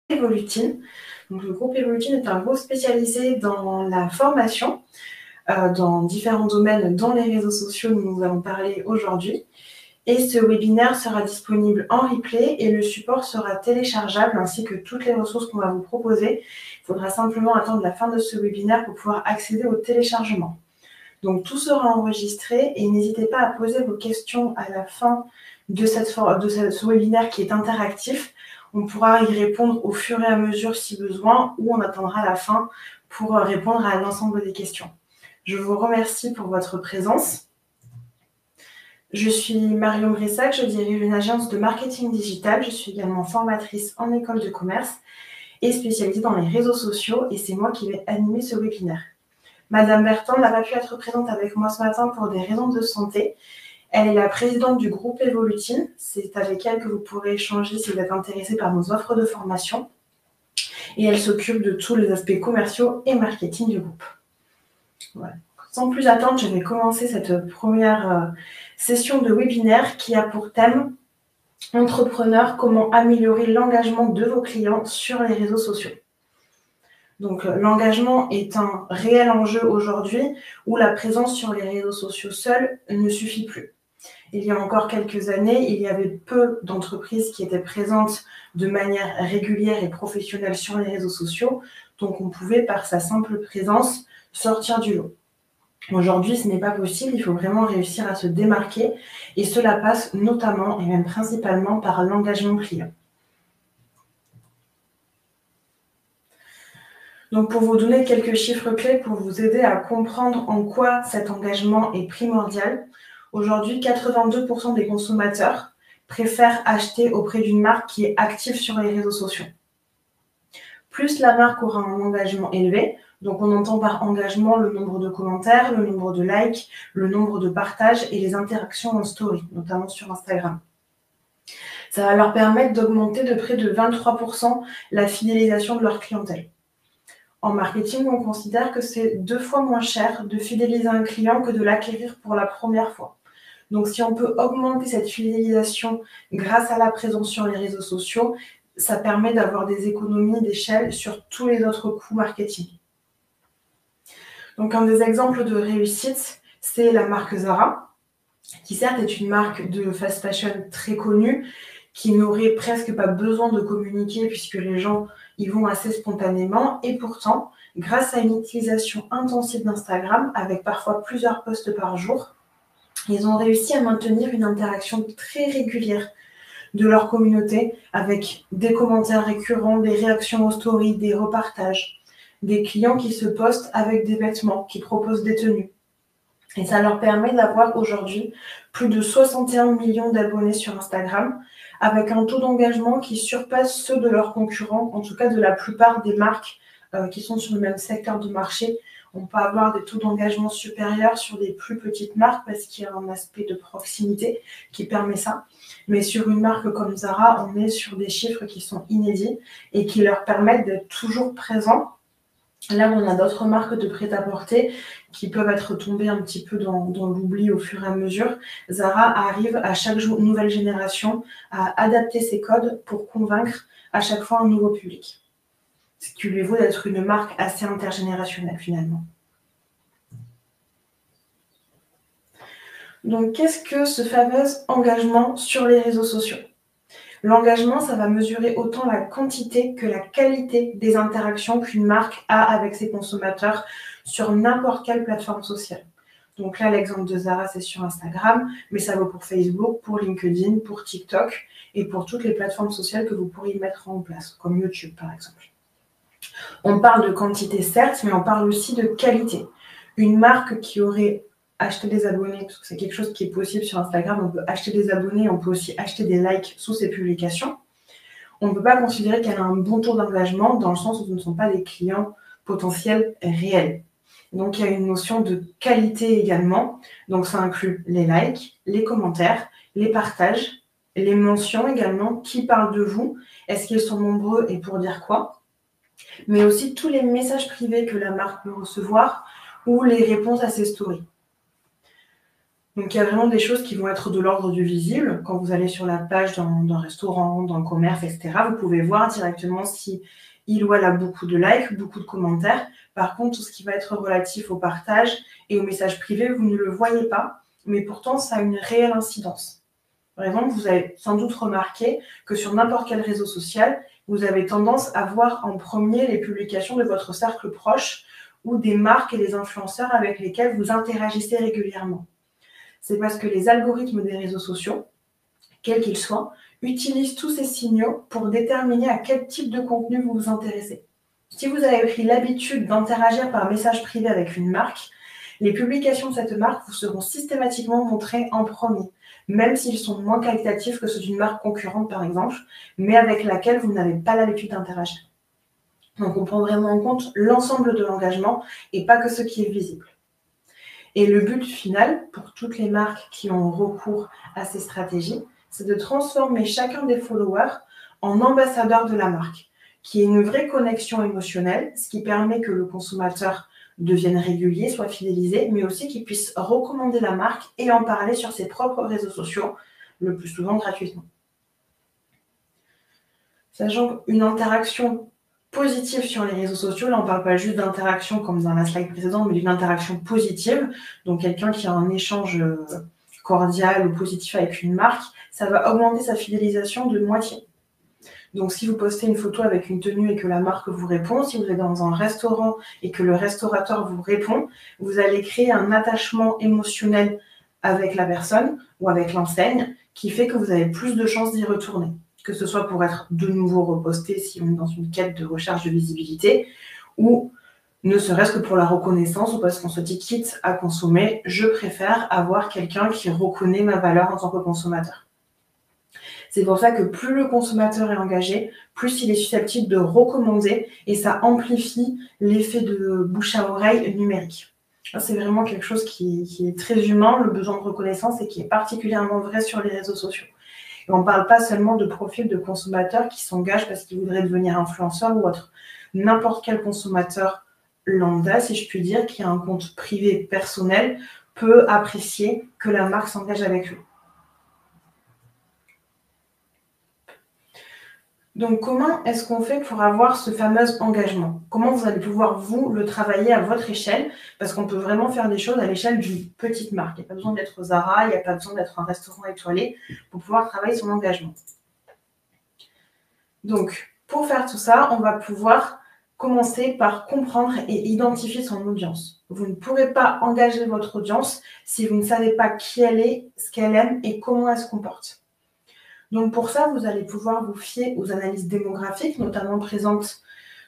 Evolutine. Donc, le groupe Evolutine est un groupe spécialisé dans la formation, dans différents domaines, dont les réseaux sociaux dont nous allons parler aujourd'hui. Et ce webinaire sera disponible en replay et le support sera téléchargeable ainsi que toutes les ressources qu'on va vous proposer. Il faudra simplement attendre la fin de ce webinaire pour pouvoir accéder au téléchargement. Donc tout sera enregistré et n'hésitez pas à poser vos questions à la fin de ce webinaire qui est interactif. On pourra y répondre au fur et à mesure si besoin ou on attendra la fin pour répondre à l'ensemble des questions. Je vous remercie pour votre présence. Je suis Marion Bressac, je dirige une agence de marketing digital. Je suis également formatrice en école de commerce et spécialisée dans les réseaux sociaux et c'est moi qui vais animer ce webinaire. Madame Bertrand n'a pas pu être présente avec moi ce matin pour des raisons de santé. Elle est la présidente du groupe Evolutine. C'est avec elle que vous pourrez échanger si vous êtes intéressé par nos offres de formation. Et elle s'occupe de tous les aspects commerciaux et marketing du groupe. Voilà. Sans plus attendre, je vais commencer cette première session de webinaire qui a pour thème « Entrepreneurs, comment améliorer l'engagement de vos clients sur les réseaux sociaux ». Donc l'engagement est un réel enjeu aujourd'hui où la présence sur les réseaux sociaux seule ne suffit plus. Il y a encore quelques années, il y avait peu d'entreprises qui étaient présentes de manière régulière et professionnelle sur les réseaux sociaux, donc on pouvait par sa simple présence sortir du lot. Aujourd'hui, ce n'est pas possible, il faut vraiment réussir à se démarquer et cela passe notamment et même principalement par l'engagement client. Donc pour vous donner quelques chiffres clés pour vous aider à comprendre en quoi cet engagement est primordial, aujourd'hui 82% des consommateurs préfèrent acheter auprès d'une marque qui est active sur les réseaux sociaux. Plus la marque aura un engagement élevé, donc on entend par engagement le nombre de commentaires, le nombre de likes, le nombre de partages et les interactions en story, notamment sur Instagram. Ça va leur permettre d'augmenter de près de 23% la fidélisation de leur clientèle. En marketing, on considère que c'est 2 fois moins cher de fidéliser un client que de l'acquérir pour la première fois. Donc, si on peut augmenter cette fidélisation grâce à la présence sur les réseaux sociaux, ça permet d'avoir des économies d'échelle sur tous les autres coûts marketing. Donc, un des exemples de réussite, c'est la marque Zara, qui certes est une marque de fast fashion très connue, qui n'aurait presque pas besoin de communiquer puisque les gens y vont assez spontanément. Et pourtant, grâce à une utilisation intensive d'Instagram, avec parfois plusieurs posts par jour, ils ont réussi à maintenir une interaction très régulière de leur communauté avec des commentaires récurrents, des réactions aux stories, des repartages, des clients qui se postent avec des vêtements, qui proposent des tenues. Et ça leur permet d'avoir aujourd'hui plus de 61 millions d'abonnés sur Instagram, avec un taux d'engagement qui surpasse ceux de leurs concurrents, en tout cas de la plupart des marques qui sont sur le même secteur de marché. On peut avoir des taux d'engagement supérieurs sur des plus petites marques parce qu'il y a un aspect de proximité qui permet ça. Mais sur une marque comme Zara, on est sur des chiffres qui sont inédits et qui leur permettent d'être toujours présents. Là, on a d'autres marques de prêt-à-porter qui peuvent être tombées un petit peu dans l'oubli au fur et à mesure. Zara arrive à chaque nouvelle génération à adapter ses codes pour convaincre à chaque fois un nouveau public. Ce qui lui vaut d'être une marque assez intergénérationnelle finalement. Donc, qu'est-ce que ce fameux engagement sur les réseaux sociaux ? L'engagement, ça va mesurer autant la quantité que la qualité des interactions qu'une marque a avec ses consommateurs sur n'importe quelle plateforme sociale. Donc là, l'exemple de Zara, c'est sur Instagram, mais ça vaut pour Facebook, pour LinkedIn, pour TikTok et pour toutes les plateformes sociales que vous pourriez mettre en place, comme YouTube par exemple. On parle de quantité certes, mais on parle aussi de qualité. Une marque qui aurait acheté des abonnés, parce que c'est quelque chose qui est possible sur Instagram, on peut acheter des abonnés, on peut aussi acheter des likes sous ses publications. On ne peut pas considérer qu'elle a un bon taux d'engagement dans le sens où ce ne sont pas des clients potentiels réels. Donc il y a une notion de qualité également. Donc ça inclut les likes, les commentaires, les partages, les mentions également, qui parlent de vous, est-ce qu'ils sont nombreux et pour dire quoi, mais aussi tous les messages privés que la marque peut recevoir ou les réponses à ses stories. Donc, il y a vraiment des choses qui vont être de l'ordre du visible. Quand vous allez sur la page d'un restaurant, d'un commerce, etc., vous pouvez voir directement si il ou elle a beaucoup de likes, beaucoup de commentaires. Par contre, tout ce qui va être relatif au partage et aux messages privés, vous ne le voyez pas, mais pourtant, ça a une réelle incidence. Par exemple, vous avez sans doute remarqué que sur n'importe quel réseau social, vous avez tendance à voir en premier les publications de votre cercle proche ou des marques et des influenceurs avec lesquels vous interagissez régulièrement. C'est parce que les algorithmes des réseaux sociaux, quels qu'ils soient, utilisent tous ces signaux pour déterminer à quel type de contenu vous vous intéressez. Si vous avez pris l'habitude d'interagir par message privé avec une marque, les publications de cette marque vous seront systématiquement montrées en premier, même s'ils sont moins qualitatifs que ceux d'une marque concurrente par exemple, mais avec laquelle vous n'avez pas l'habitude d'interagir. Donc on prend vraiment en compte l'ensemble de l'engagement et pas que ce qui est visible. Et le but final, pour toutes les marques qui ont recours à ces stratégies, c'est de transformer chacun des followers en ambassadeur de la marque, qui est une vraie connexion émotionnelle, ce qui permet que le consommateur devienne régulier, soit fidélisé, mais aussi qu'il puisse recommander la marque et en parler sur ses propres réseaux sociaux, le plus souvent gratuitement. Sachant qu'une interaction positive sur les réseaux sociaux, là on ne parle pas juste d'interaction comme dans la slide précédente, mais d'une interaction positive, donc quelqu'un qui a un échange cordial ou positif avec une marque, ça va augmenter sa fidélisation de moitié. Donc si vous postez une photo avec une tenue et que la marque vous répond, si vous êtes dans un restaurant et que le restaurateur vous répond, vous allez créer un attachement émotionnel avec la personne ou avec l'enseigne qui fait que vous avez plus de chances d'y retourner, que ce soit pour être de nouveau reposté si on est dans une quête de recherche de visibilité ou ne serait-ce que pour la reconnaissance ou parce qu'on se dit quitte à consommer, je préfère avoir quelqu'un qui reconnaît ma valeur en tant que consommateur. C'est pour ça que plus le consommateur est engagé, plus il est susceptible de recommander et ça amplifie l'effet de bouche à oreille numérique. C'est vraiment quelque chose qui est très humain, le besoin de reconnaissance, et qui est particulièrement vrai sur les réseaux sociaux. Et on ne parle pas seulement de profils de consommateurs qui s'engagent parce qu'ils voudraient devenir influenceurs ou autre. N'importe quel consommateur lambda, si je puis dire, qui a un compte privé personnel, peut apprécier que la marque s'engage avec lui. Donc, comment est-ce qu'on fait pour avoir ce fameux engagement? Comment vous allez pouvoir, vous, le travailler à votre échelle? Parce qu'on peut vraiment faire des choses à l'échelle d'une petite marque. Il n'y a pas besoin d'être Zara, il n'y a pas besoin d'être un restaurant étoilé pour pouvoir travailler son engagement. Donc, pour faire tout ça, on va pouvoir commencer par comprendre et identifier son audience. Vous ne pourrez pas engager votre audience si vous ne savez pas qui elle est, ce qu'elle aime et comment elle se comporte. Donc pour ça, vous allez pouvoir vous fier aux analyses démographiques, notamment présentes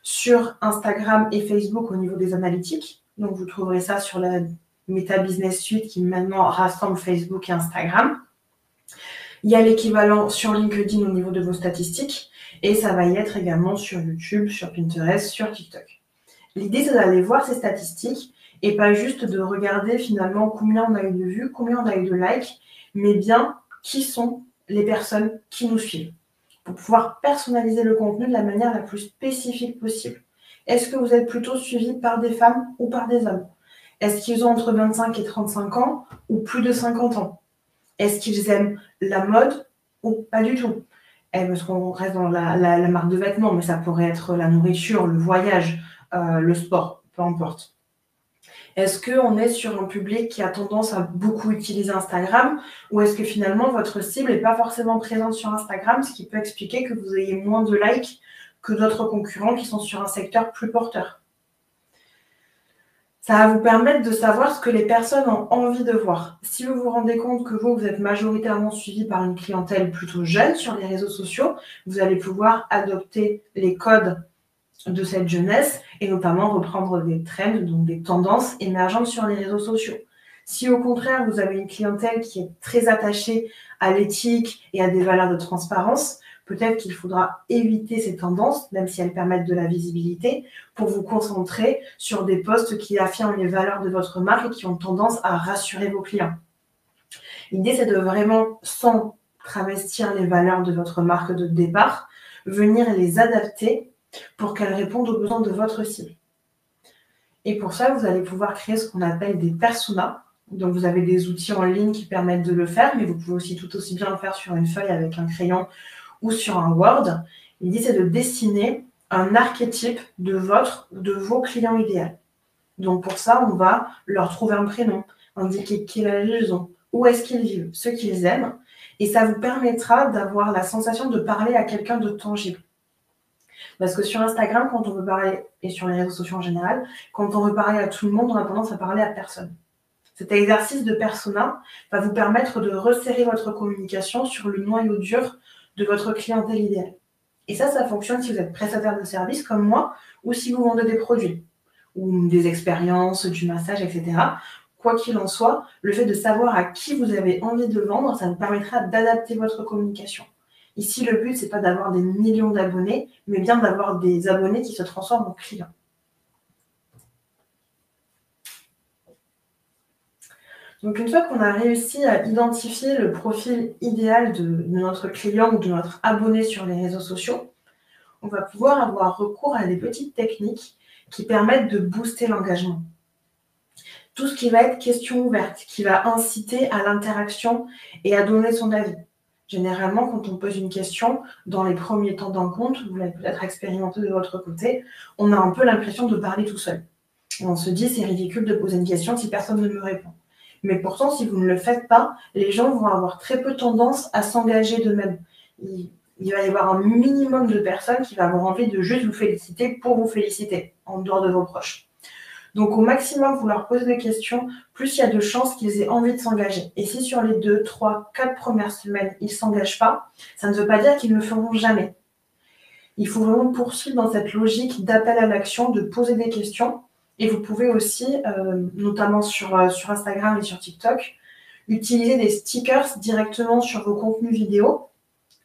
sur Instagram et Facebook au niveau des analytiques. Donc vous trouverez ça sur la Meta Business Suite qui maintenant rassemble Facebook et Instagram. Il y a l'équivalent sur LinkedIn au niveau de vos statistiques et ça va y être également sur YouTube, sur Pinterest, sur TikTok. L'idée, c'est d'aller voir ces statistiques et pas juste de regarder finalement combien on a eu de vues, combien on a eu de likes, mais bien qui sont les personnes qui nous suivent, pour pouvoir personnaliser le contenu de la manière la plus spécifique possible. Est-ce que vous êtes plutôt suivi par des femmes ou par des hommes? Est-ce qu'ils ont entre 25 et 35 ans ou plus de 50 ans? Est-ce qu'ils aiment la mode ou pas du tout? Parce qu'on reste dans la marque de vêtements, mais ça pourrait être la nourriture, le voyage, le sport, peu importe. Est-ce qu'on est sur un public qui a tendance à beaucoup utiliser Instagram ou est-ce que finalement votre cible n'est pas forcément présente sur Instagram, ce qui peut expliquer que vous ayez moins de likes que d'autres concurrents qui sont sur un secteur plus porteur? Ça va vous permettre de savoir ce que les personnes ont envie de voir. Si vous vous rendez compte que vous êtes majoritairement suivi par une clientèle plutôt jeune sur les réseaux sociaux, vous allez pouvoir adopter les codes de cette jeunesse et notamment reprendre des trends, donc des tendances émergentes sur les réseaux sociaux. Si au contraire, vous avez une clientèle qui est très attachée à l'éthique et à des valeurs de transparence, peut-être qu'il faudra éviter ces tendances, même si elles permettent de la visibilité, pour vous concentrer sur des posts qui affirment les valeurs de votre marque et qui ont tendance à rassurer vos clients. L'idée, c'est de vraiment, sans travestir les valeurs de votre marque de départ, venir les adapter pour qu'elles répondent aux besoins de votre cible. Et pour ça, vous allez pouvoir créer ce qu'on appelle des personas. Donc, vous avez des outils en ligne qui permettent de le faire, mais vous pouvez aussi tout aussi bien le faire sur une feuille avec un crayon ou sur un Word. L'idée, c'est de dessiner un archétype de vos clients idéaux. Donc, pour ça, on va leur trouver un prénom, indiquer quel âge ils ont, où est-ce qu'ils vivent, ce qu'ils aiment. Et ça vous permettra d'avoir la sensation de parler à quelqu'un de tangible. Parce que sur Instagram, quand on veut parler, et sur les réseaux sociaux en général, quand on veut parler à tout le monde, on a tendance à parler à personne. Cet exercice de persona va vous permettre de resserrer votre communication sur le noyau dur de votre clientèle idéale. Et ça fonctionne si vous êtes prestataire de services comme moi ou si vous vendez des produits ou des expériences, du massage, etc. Quoi qu'il en soit, le fait de savoir à qui vous avez envie de vendre, ça vous permettra d'adapter votre communication. Ici, le but, c'est pas d'avoir des millions d'abonnés, mais bien d'avoir des abonnés qui se transforment en clients. Donc, une fois qu'on a réussi à identifier le profil idéal de notre client ou de notre abonné sur les réseaux sociaux, on va pouvoir avoir recours à des petites techniques qui permettent de booster l'engagement. Tout ce qui va être question ouverte, qui va inciter à l'interaction et à donner son avis. Généralement, quand on pose une question, dans les premiers temps d'encontre, vous l'avez peut-être expérimenté de votre côté, on a un peu l'impression de parler tout seul. Et on se dit, c'est ridicule de poser une question si personne ne me répond. Mais pourtant, si vous ne le faites pas, les gens vont avoir très peu tendance à s'engager d'eux-mêmes. Il va y avoir un minimum de personnes qui vont avoir envie de juste vous féliciter pour vous féliciter, en dehors de vos proches. Donc, au maximum, vous leur posez des questions, plus il y a de chances qu'ils aient envie de s'engager. Et si sur les 2, 3, 4 premières semaines, ils ne s'engagent pas, ça ne veut pas dire qu'ils ne le feront jamais. Il faut vraiment poursuivre dans cette logique d'appel à l'action, de poser des questions. Et vous pouvez aussi, notamment sur Instagram et sur TikTok, utiliser des stickers directement sur vos contenus vidéo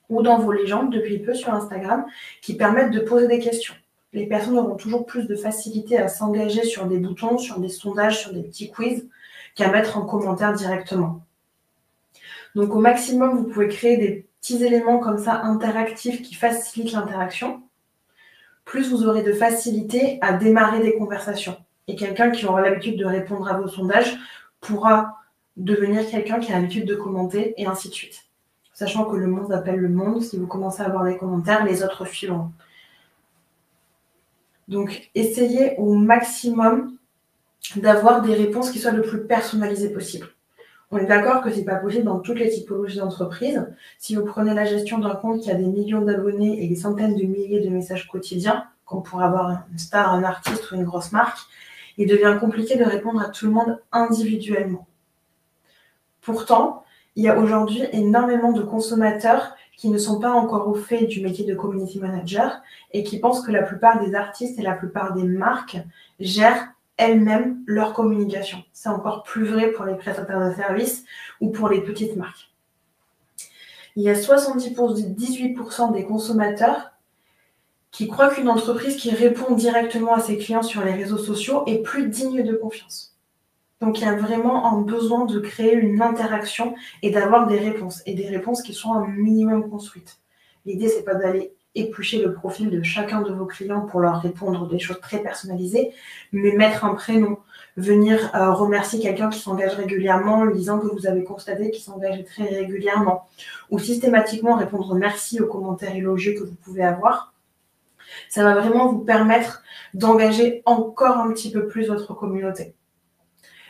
ou dans vos légendes depuis peu sur Instagram qui permettent de poser des questions. Les personnes auront toujours plus de facilité à s'engager sur des boutons, sur des sondages, sur des petits quiz qu'à mettre en commentaire directement. Donc au maximum, vous pouvez créer des petits éléments comme ça interactifs qui facilitent l'interaction. Plus vous aurez de facilité à démarrer des conversations. Et quelqu'un qui aura l'habitude de répondre à vos sondages pourra devenir quelqu'un qui a l'habitude de commenter et ainsi de suite. Sachant que le monde appelle le monde, si vous commencez à avoir des commentaires, les autres suivront. Donc, essayez au maximum d'avoir des réponses qui soient le plus personnalisées possible. On est d'accord que ce n'est pas possible dans toutes les typologies d'entreprises. Si vous prenez la gestion d'un compte qui a des millions d'abonnés et des centaines de milliers de messages quotidiens, comme pour avoir une star, un artiste ou une grosse marque, il devient compliqué de répondre à tout le monde individuellement. Pourtant, il y a aujourd'hui énormément de consommateurs qui ne sont pas encore au fait du métier de community manager et qui pensent que la plupart des artistes et la plupart des marques gèrent elles-mêmes leur communication. C'est encore plus vrai pour les prestataires de services ou pour les petites marques. Il y a 78% des consommateurs qui croient qu'une entreprise qui répond directement à ses clients sur les réseaux sociaux est plus digne de confiance. Donc, il y a vraiment un besoin de créer une interaction et d'avoir des réponses, et des réponses qui sont un minimum construites. L'idée, c'est pas d'aller éplucher le profil de chacun de vos clients pour leur répondre des choses très personnalisées, mais mettre un prénom, venir remercier quelqu'un qui s'engage régulièrement en lui disant que vous avez constaté qu'il s'engage très régulièrement, ou systématiquement répondre merci aux commentaires élogieux que vous pouvez avoir. Ça va vraiment vous permettre d'engager encore un petit peu plus votre communauté.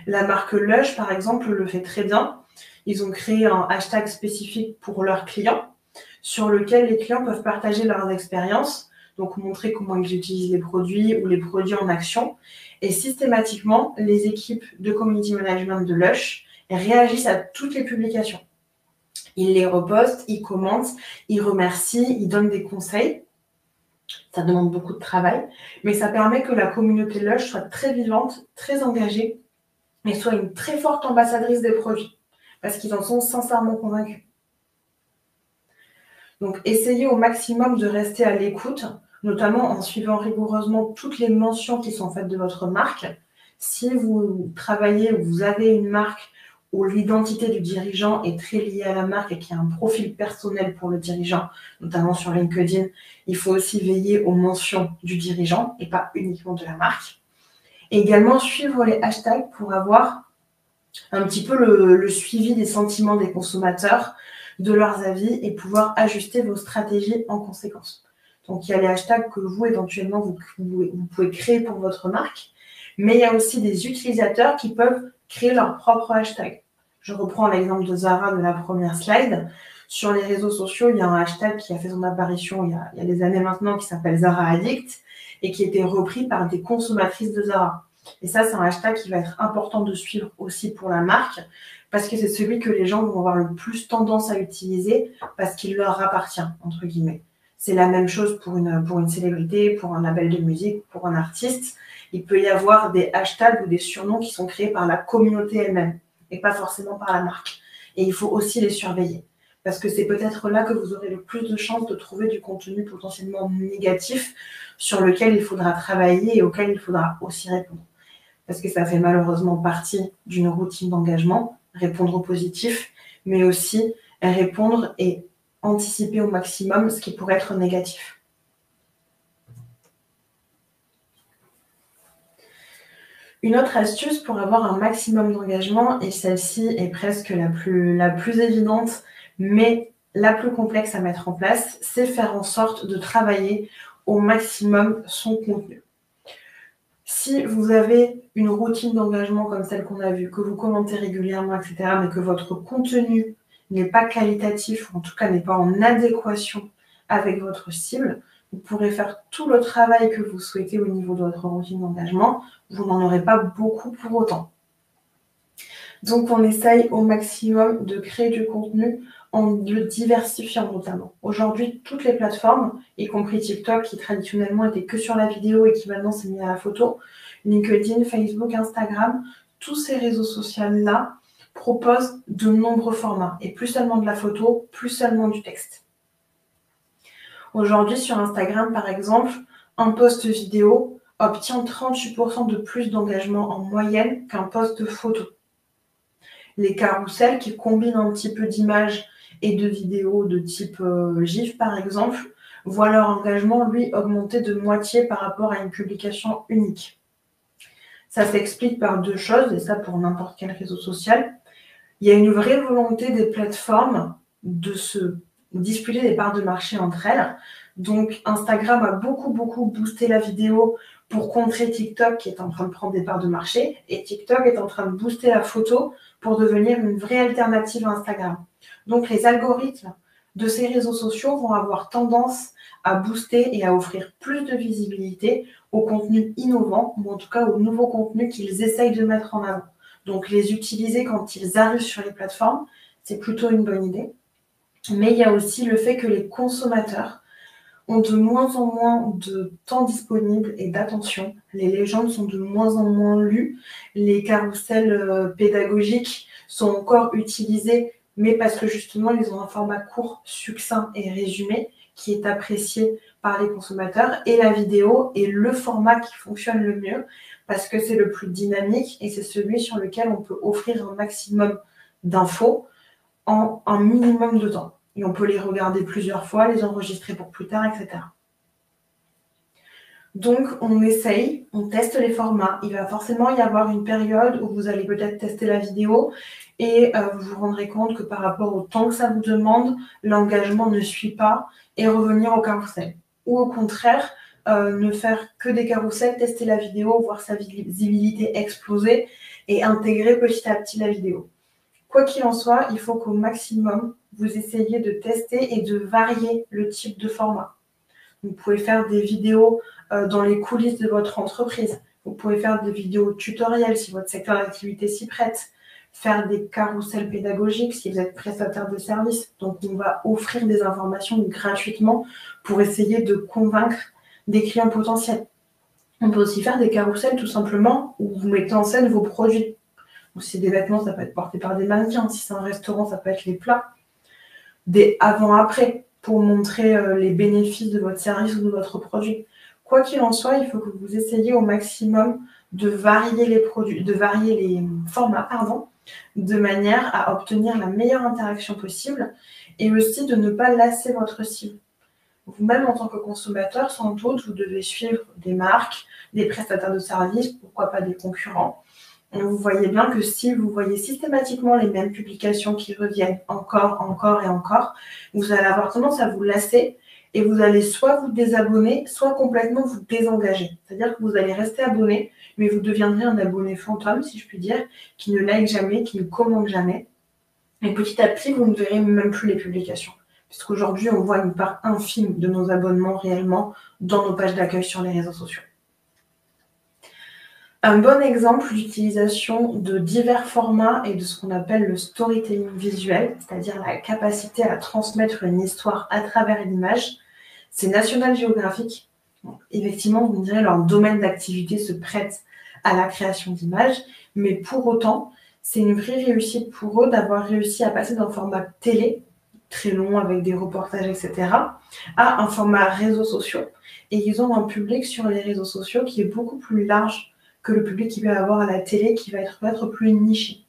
La marque Lush, par exemple, le fait très bien. Ils ont créé un hashtag spécifique pour leurs clients, sur lequel les clients peuvent partager leurs expériences, donc montrer comment ils utilisent les produits ou les produits en action. Et systématiquement, les équipes de community management de Lush réagissent à toutes les publications. Ils les repostent, ils commentent, ils remercient, ils donnent des conseils. Ça demande beaucoup de travail, mais ça permet que la communauté Lush soit très vivante, très engagée, et soit une très forte ambassadrice des produits, parce qu'ils en sont sincèrement convaincus. Donc, essayez au maximum de rester à l'écoute, notamment en suivant rigoureusement toutes les mentions qui sont faites de votre marque. Si vous travaillez ou vous avez une marque où l'identité du dirigeant est très liée à la marque et qu'il y a un profil personnel pour le dirigeant, notamment sur LinkedIn, il faut aussi veiller aux mentions du dirigeant et pas uniquement de la marque. Et également suivre les hashtags pour avoir un petit peu le suivi des sentiments des consommateurs, de leurs avis et pouvoir ajuster vos stratégies en conséquence. Donc, il y a les hashtags que vous, éventuellement, vous pouvez créer pour votre marque, mais il y a aussi des utilisateurs qui peuvent créer leur propre hashtag. Je reprends l'exemple de Zara de la première slide. Sur les réseaux sociaux, il y a un hashtag qui a fait son apparition il y a des années maintenant qui s'appelle Zara Addict et qui a été repris par des consommatrices de Zara. Et ça, c'est un hashtag qui va être important de suivre aussi pour la marque parce que c'est celui que les gens vont avoir le plus tendance à utiliser parce qu'il leur appartient, entre guillemets. C'est la même chose pour une célébrité, pour un label de musique, pour un artiste. Il peut y avoir des hashtags ou des surnoms qui sont créés par la communauté elle-même et pas forcément par la marque. Et il faut aussi les surveiller parce que c'est peut-être là que vous aurez le plus de chances de trouver du contenu potentiellement négatif sur lequel il faudra travailler et auquel il faudra aussi répondre. Parce que ça fait malheureusement partie d'une routine d'engagement, répondre au positif, mais aussi répondre et anticiper au maximum ce qui pourrait être négatif. Une autre astuce pour avoir un maximum d'engagement, et celle-ci est presque la plus évidente, mais la plus complexe à mettre en place, c'est faire en sorte de travailler au maximum son contenu. Si vous avez une routine d'engagement comme celle qu'on a vue, que vous commentez régulièrement, etc., mais que votre contenu n'est pas qualitatif, ou en tout cas n'est pas en adéquation avec votre cible, vous pourrez faire tout le travail que vous souhaitez au niveau de votre routine d'engagement, vous n'en aurez pas beaucoup pour autant. Donc, on essaye au maximum de créer du contenu en le diversifiant notamment. Aujourd'hui, toutes les plateformes, y compris TikTok, qui traditionnellement était que sur la vidéo et qui maintenant s'est mis à la photo, LinkedIn, Facebook, Instagram, tous ces réseaux sociaux-là proposent de nombreux formats, et plus seulement de la photo, plus seulement du texte. Aujourd'hui, sur Instagram, par exemple, un post vidéo obtient 38% de plus d'engagement en moyenne qu'un post photo. Les carousels qui combinent un petit peu d'images et de vidéos de type GIF, par exemple, voient leur engagement, lui, augmenter de moitié par rapport à une publication unique. Ça s'explique par deux choses, et ça pour n'importe quel réseau social. Il y a une vraie volonté des plateformes de se disputer des parts de marché entre elles. Donc, Instagram a beaucoup boosté la vidéo pour contrer TikTok qui est en train de prendre des parts de marché. Et TikTok est en train de booster la photo pour devenir une vraie alternative à Instagram. Donc, les algorithmes de ces réseaux sociaux vont avoir tendance à booster et à offrir plus de visibilité aux contenus innovants, ou en tout cas aux nouveaux contenus qu'ils essayent de mettre en avant. Donc, les utiliser quand ils arrivent sur les plateformes, c'est plutôt une bonne idée. Mais il y a aussi le fait que les consommateurs ont de moins en moins de temps disponible et d'attention. Les légendes sont de moins en moins lues. Les carousels pédagogiques sont encore utilisés, mais parce que justement, ils ont un format court, succinct et résumé qui est apprécié par les consommateurs. Et la vidéo est le format qui fonctionne le mieux parce que c'est le plus dynamique et c'est celui sur lequel on peut offrir un maximum d'infos en un minimum de temps. Et on peut les regarder plusieurs fois, les enregistrer pour plus tard, etc. Donc, on essaye, on teste les formats. Il va forcément y avoir une période où vous allez peut-être tester la vidéo et vous vous rendrez compte que par rapport au temps que ça vous demande, l'engagement ne suit pas et revenir au carrousel. Ou au contraire, ne faire que des carousels, tester la vidéo, voir sa visibilité exploser et intégrer petit à petit la vidéo. Quoi qu'il en soit, il faut qu'au maximum, vous essayiez de tester et de varier le type de format. Vous pouvez faire des vidéos dans les coulisses de votre entreprise. Vous pouvez faire des vidéos tutoriels si votre secteur d'activité s'y prête. Faire des carousels pédagogiques si vous êtes prestataire de services. Donc, on va offrir des informations gratuitement pour essayer de convaincre des clients potentiels. On peut aussi faire des carousels tout simplement où vous mettez en scène vos produits. Ou si c'est des vêtements, ça peut être porté par des mannequins. Si c'est un restaurant, ça peut être les plats. Des avant-après pour montrer les bénéfices de votre service ou de votre produit. Quoi qu'il en soit, il faut que vous essayiez au maximum de varier les produits, de varier les formats, de manière à obtenir la meilleure interaction possible et aussi de ne pas lasser votre cible. Vous-même, en tant que consommateur, sans doute, vous devez suivre des marques, des prestataires de services, pourquoi pas des concurrents. vous voyez bien que si vous voyez systématiquement les mêmes publications qui reviennent encore et encore, vous allez avoir tendance à vous lasser et vous allez soit vous désabonner, soit complètement vous désengager. C'est-à-dire que vous allez rester abonné, mais vous deviendrez un abonné fantôme, si je puis dire, qui ne like jamais, qui ne commente jamais. Et petit à petit, vous ne verrez même plus les publications. Puisqu'aujourd'hui, on voit une part infime de nos abonnements réellement dans nos pages d'accueil sur les réseaux sociaux. Un bon exemple d'utilisation de divers formats et de ce qu'on appelle le storytelling visuel, c'est-à-dire la capacité à transmettre une histoire à travers l'image, c'est National Geographic. Bon, effectivement, vous me direz, leur domaine d'activité se prête à la création d'images, mais pour autant, c'est une vraie réussite pour eux d'avoir réussi à passer d'un format télé, très long avec des reportages, etc., à un format réseaux sociaux. Et ils ont un public sur les réseaux sociaux qui est beaucoup plus large que le public qu'il va avoir à la télé, qui va être peut-être plus niché.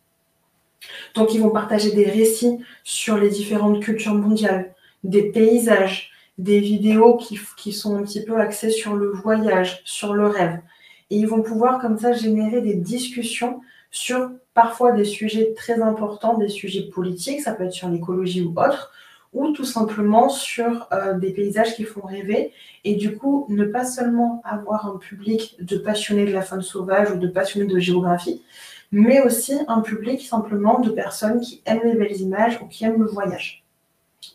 Donc, ils vont partager des récits sur les différentes cultures mondiales, des paysages, des vidéos qui sont un petit peu axées sur le voyage, sur le rêve. Et ils vont pouvoir comme ça générer des discussions sur parfois des sujets très importants, des sujets politiques, ça peut être sur l'écologie ou autre, ou tout simplement sur des paysages qui font rêver. Et du coup, ne pas seulement avoir un public de passionnés de la faune sauvage ou de passionnés de géographie, mais aussi un public simplement de personnes qui aiment les belles images ou qui aiment le voyage.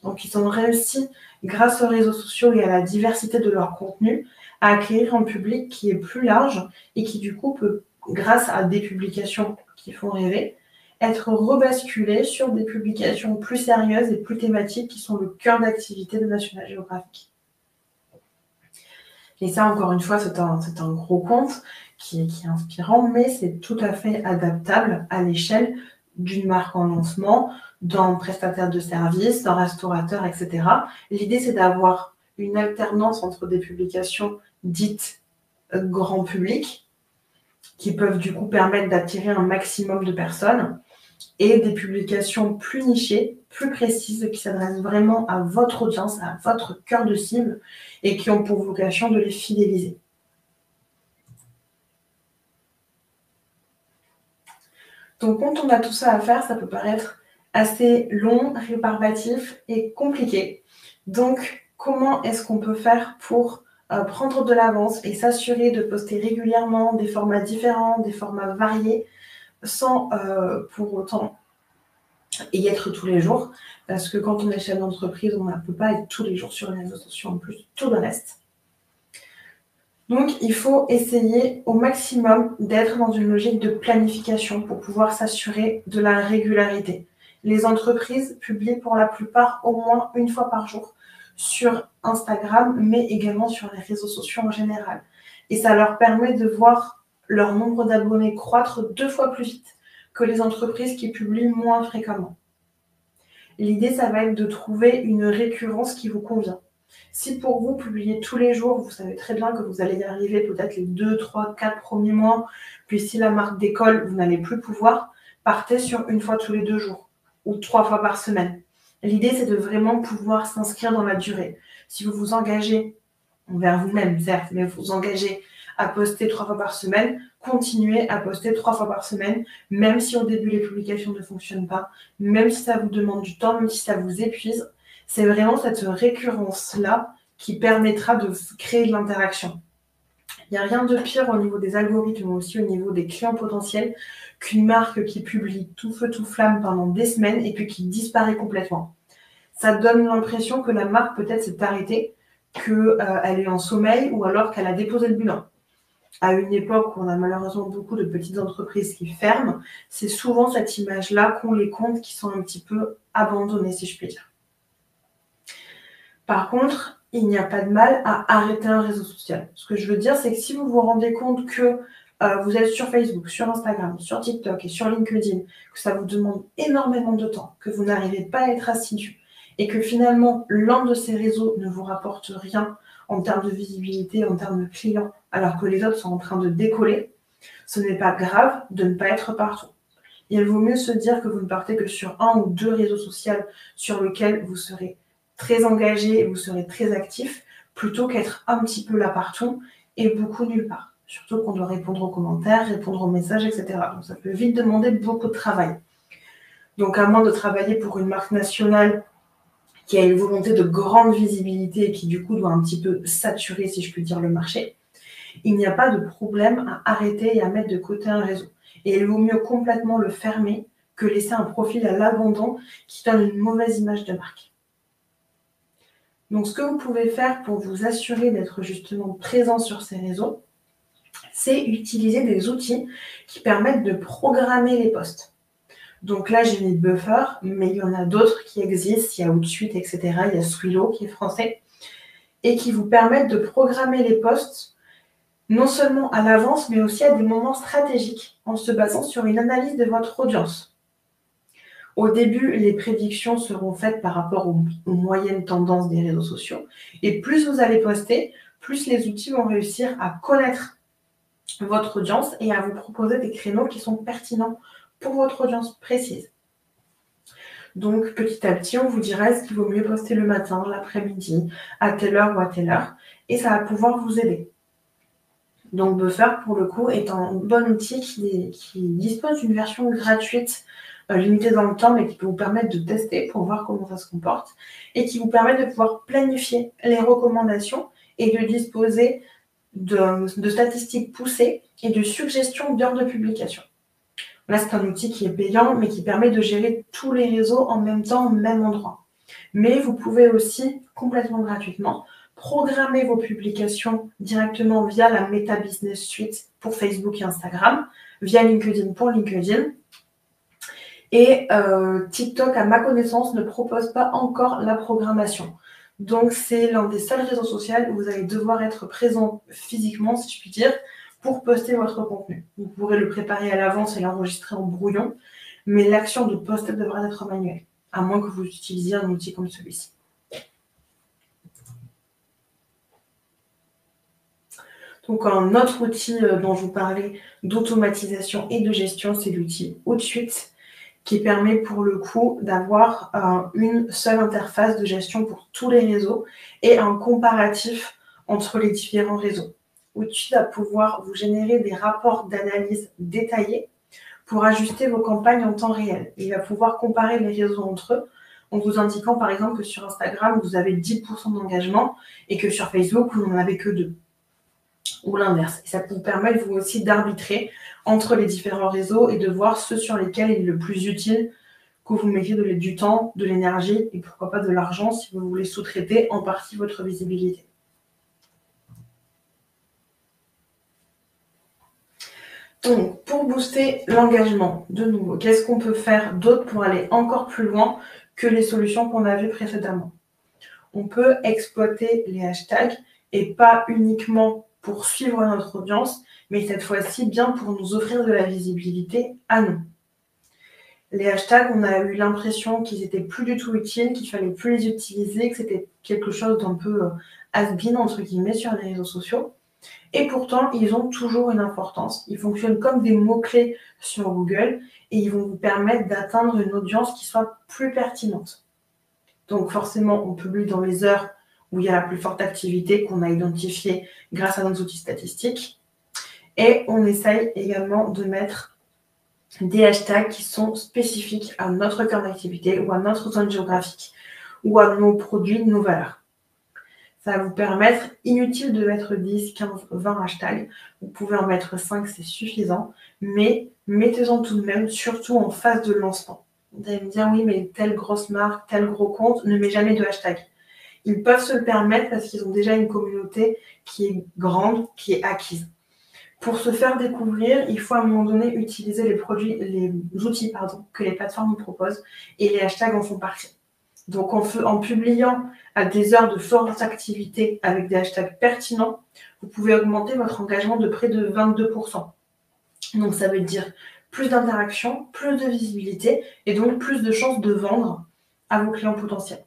Donc, ils ont réussi, grâce aux réseaux sociaux et à la diversité de leur contenu, à acquérir un public qui est plus large et qui, du coup, peut, grâce à des publications qui font rêver, être rebasculé sur des publications plus sérieuses et plus thématiques qui sont le cœur d'activité de National Geographic. Et ça, encore une fois, c'est un gros compte qui est inspirant, mais c'est tout à fait adaptable à l'échelle d'une marque en lancement, d'un prestataire de services, d'un restaurateur, etc. L'idée, c'est d'avoir une alternance entre des publications dites grand public, qui peuvent du coup permettre d'attirer un maximum de personnes, et des publications plus nichées, plus précises, qui s'adressent vraiment à votre audience, à votre cœur de cible, et qui ont pour vocation de les fidéliser. Donc quand on a tout ça à faire, ça peut paraître assez long, rébarbatif et compliqué. Donc comment est-ce qu'on peut faire pour prendre de l'avance et s'assurer de poster régulièrement des formats différents, des formats variés, sans pour autant y être tous les jours, parce que quand on est chef d'entreprise, on ne peut pas être tous les jours sur les réseaux sociaux, en plus tout le reste. Donc, il faut essayer au maximum d'être dans une logique de planification pour pouvoir s'assurer de la régularité. Les entreprises publient pour la plupart au moins une fois par jour sur Instagram, mais également sur les réseaux sociaux en général. Et ça leur permet de voir leur nombre d'abonnés croître 2 fois plus vite que les entreprises qui publient moins fréquemment. L'idée, ça va être de trouver une récurrence qui vous convient. Si pour vous, publier tous les jours, vous savez très bien que vous allez y arriver peut-être les 2, 3, 4 premiers mois, puis si la marque décolle, vous n'allez plus pouvoir, partez sur une fois tous les 2 jours ou 3 fois par semaine. L'idée, c'est de vraiment pouvoir s'inscrire dans la durée. Si vous vous engagez envers vous-même, certes, mais vous vous engagez à poster 3 fois par semaine, continuez à poster 3 fois par semaine, même si au début les publications ne fonctionnent pas, même si ça vous demande du temps, même si ça vous épuise. C'est vraiment cette récurrence-là qui permettra de créer de l'interaction. Il n'y a rien de pire au niveau des algorithmes, mais aussi au niveau des clients potentiels, qu'une marque qui publie tout feu tout flamme pendant des semaines et puis qui disparaît complètement. Ça donne l'impression que la marque peut-être s'est arrêtée, qu'elle est en sommeil ou alors qu'elle a déposé le bilan. À une époque où on a malheureusement beaucoup de petites entreprises qui ferment, c'est souvent cette image-là qu'ont les comptes qui sont un petit peu abandonnés, si je puis dire. Par contre, il n'y a pas de mal à arrêter un réseau social. Ce que je veux dire, c'est que si vous vous rendez compte que vous êtes sur Facebook, sur Instagram, sur TikTok et sur LinkedIn, que ça vous demande énormément de temps, que vous n'arrivez pas à être assidu et que finalement, l'un de ces réseaux ne vous rapporte rien en termes de visibilité, en termes de clients, alors que les autres sont en train de décoller, ce n'est pas grave de ne pas être partout. Il vaut mieux se dire que vous ne partez que sur 1 ou 2 réseaux sociaux sur lesquels vous serez très engagé et vous serez très actif, plutôt qu'être un petit peu là partout et beaucoup nulle part. Surtout qu'on doit répondre aux commentaires, répondre aux messages, etc. Donc ça peut vite demander beaucoup de travail. Donc à moins de travailler pour une marque nationale qui a une volonté de grande visibilité et qui du coup doit un petit peu saturer, si je puis dire, le marché, il n'y a pas de problème à arrêter et à mettre de côté un réseau. Et il vaut mieux complètement le fermer que laisser un profil à l'abandon qui donne une mauvaise image de marque. Donc ce que vous pouvez faire pour vous assurer d'être justement présent sur ces réseaux, c'est utiliser des outils qui permettent de programmer les posts. Donc là, j'ai mis Buffer, mais il y en a d'autres qui existent. Il y a Outsuite, etc. Il y a Swillow qui est français et qui vous permettent de programmer les posts non seulement à l'avance, mais aussi à des moments stratégiques en se basant sur une analyse de votre audience. Au début, les prédictions seront faites par rapport aux moyennes tendances des réseaux sociaux. Et plus vous allez poster, plus les outils vont réussir à connaître votre audience et à vous proposer des créneaux qui sont pertinents pour votre audience précise. Donc, petit à petit, on vous dira est-ce qu'il vaut mieux poster le matin, l'après-midi, à telle heure ou à telle heure, et ça va pouvoir vous aider. Donc, Buffer, pour le coup, est un bon outil qui dispose d'une version gratuite, limitée dans le temps, mais qui peut vous permettre de tester pour voir comment ça se comporte, et qui vous permet de pouvoir planifier les recommandations et de disposer de statistiques poussées et de suggestions d'heures de publication. Là, c'est un outil qui est payant, mais qui permet de gérer tous les réseaux en même temps, au même endroit. Mais vous pouvez aussi, complètement gratuitement, programmer vos publications directement via la Meta Business Suite pour Facebook et Instagram, via LinkedIn pour LinkedIn. Et TikTok, à ma connaissance, ne propose pas encore la programmation. Donc, c'est l'un des seuls réseaux sociaux où vous allez devoir être présent physiquement, si je puis dire, pour poster votre contenu. Vous pourrez le préparer à l'avance et l'enregistrer en brouillon, mais l'action de poster devra être manuelle, à moins que vous utilisiez un outil comme celui-ci. Donc, un autre outil dont je vous parlais d'automatisation et de gestion, c'est l'outil Outsuite, qui permet pour le coup d'avoir une seule interface de gestion pour tous les réseaux et un comparatif entre les différents réseaux. Outsuite va pouvoir vous générer des rapports d'analyse détaillés pour ajuster vos campagnes en temps réel. Il va pouvoir comparer les réseaux entre eux en vous indiquant par exemple que sur Instagram, vous avez 10% d'engagement et que sur Facebook, vous n'en avez que 2%. Ou l'inverse. Et ça vous permet vous aussi d'arbitrer entre les différents réseaux et de voir ceux sur lesquels il est le plus utile que vous mettiez du temps, de l'énergie et pourquoi pas de l'argent si vous voulez sous-traiter en partie votre visibilité. Donc, pour booster l'engagement, de nouveau, qu'est-ce qu'on peut faire d'autre pour aller encore plus loin que les solutions qu'on a vues précédemment? On peut exploiter les hashtags et pas uniquement pour suivre notre audience, mais cette fois-ci bien pour nous offrir de la visibilité à nous. Les hashtags, on a eu l'impression qu'ils étaient plus du tout utiles, qu'il fallait plus les utiliser, que c'était quelque chose d'un peu has-been, entre guillemets, sur les réseaux sociaux. Et pourtant, ils ont toujours une importance. Ils fonctionnent comme des mots-clés sur Google et ils vont vous permettre d'atteindre une audience qui soit plus pertinente. Donc forcément, on publie dans les heures où il y a la plus forte activité qu'on a identifiée grâce à nos outils statistiques. Et on essaye également de mettre des hashtags qui sont spécifiques à notre cœur d'activité ou à notre zone géographique ou à nos produits, nos valeurs. Ça va vous permettre, inutile de mettre 10, 15, 20 hashtags. Vous pouvez en mettre 5, c'est suffisant. Mais mettez-en tout de même, surtout en phase de lancement. Vous allez me dire, oui, mais telle grosse marque, tel gros compte ne met jamais de hashtag. Ils peuvent se le permettre parce qu'ils ont déjà une communauté qui est grande, qui est acquise. Pour se faire découvrir, il faut à un moment donné utiliser les outils que les plateformes nous proposent et les hashtags en font partie. Donc en publiant à des heures de forte activité avec des hashtags pertinents, vous pouvez augmenter votre engagement de près de 22%. Donc ça veut dire plus d'interactions, plus de visibilité et donc plus de chances de vendre à vos clients potentiels.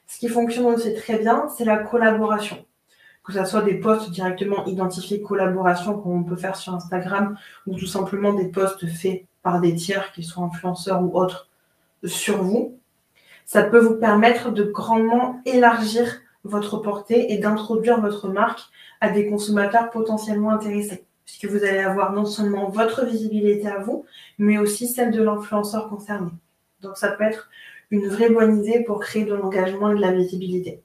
Ce qui fonctionne aussi très bien, c'est la collaboration. Que ce soit des posts directement identifiés collaboration comme on peut faire sur Instagram ou tout simplement des posts faits par des tiers qui sont influenceurs ou autres sur vous. Ça peut vous permettre de grandement élargir votre portée et d'introduire votre marque à des consommateurs potentiellement intéressés, puisque vous allez avoir non seulement votre visibilité à vous, mais aussi celle de l'influenceur concerné. Donc ça peut être une vraie bonne idée pour créer de l'engagement et de la visibilité.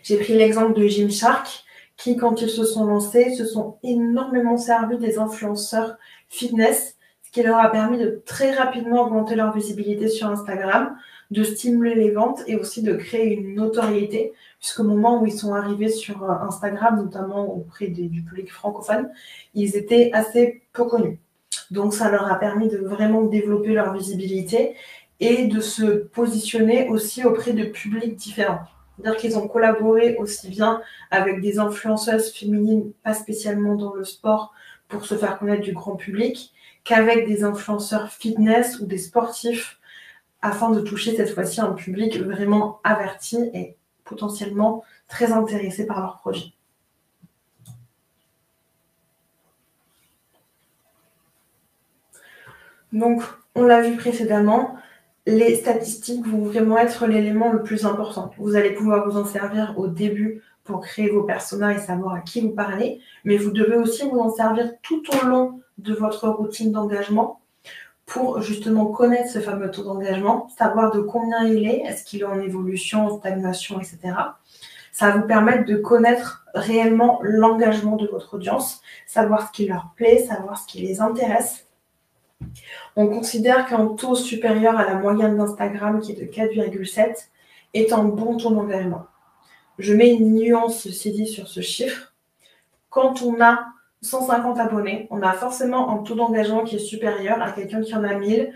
J'ai pris l'exemple de Gymshark, qui, quand ils se sont lancés, se sont énormément servis des influenceurs fitness, ce qui leur a permis de très rapidement augmenter leur visibilité sur Instagram, de stimuler les ventes et aussi de créer une notoriété, puisqu'au moment où ils sont arrivés sur Instagram, notamment auprès du public francophone, ils étaient assez peu connus. Donc ça leur a permis de vraiment développer leur visibilité et de se positionner aussi auprès de publics différents. C'est-à-dire qu'ils ont collaboré aussi bien avec des influenceuses féminines, pas spécialement dans le sport, pour se faire connaître du grand public, qu'avec des influenceurs fitness ou des sportifs, afin de toucher cette fois-ci un public vraiment averti et potentiellement très intéressé par leurs produits. Donc, on l'a vu précédemment, les statistiques vont vraiment être l'élément le plus important. Vous allez pouvoir vous en servir au début pour créer vos personas et savoir à qui vous parlez, mais vous devez aussi vous en servir tout au long de votre routine d'engagement pour justement connaître ce fameux taux d'engagement, savoir de combien il est-ce qu'il est en évolution, en stagnation, etc. Ça va vous permettre de connaître réellement l'engagement de votre audience, savoir ce qui leur plaît, savoir ce qui les intéresse. On considère qu'un taux supérieur à la moyenne d'Instagram, qui est de 4,7, est un bon taux d'engagement. Je mets une nuance, ceci dit, sur ce chiffre. Quand on a 150 abonnés, on a forcément un taux d'engagement qui est supérieur à quelqu'un qui en a 1000,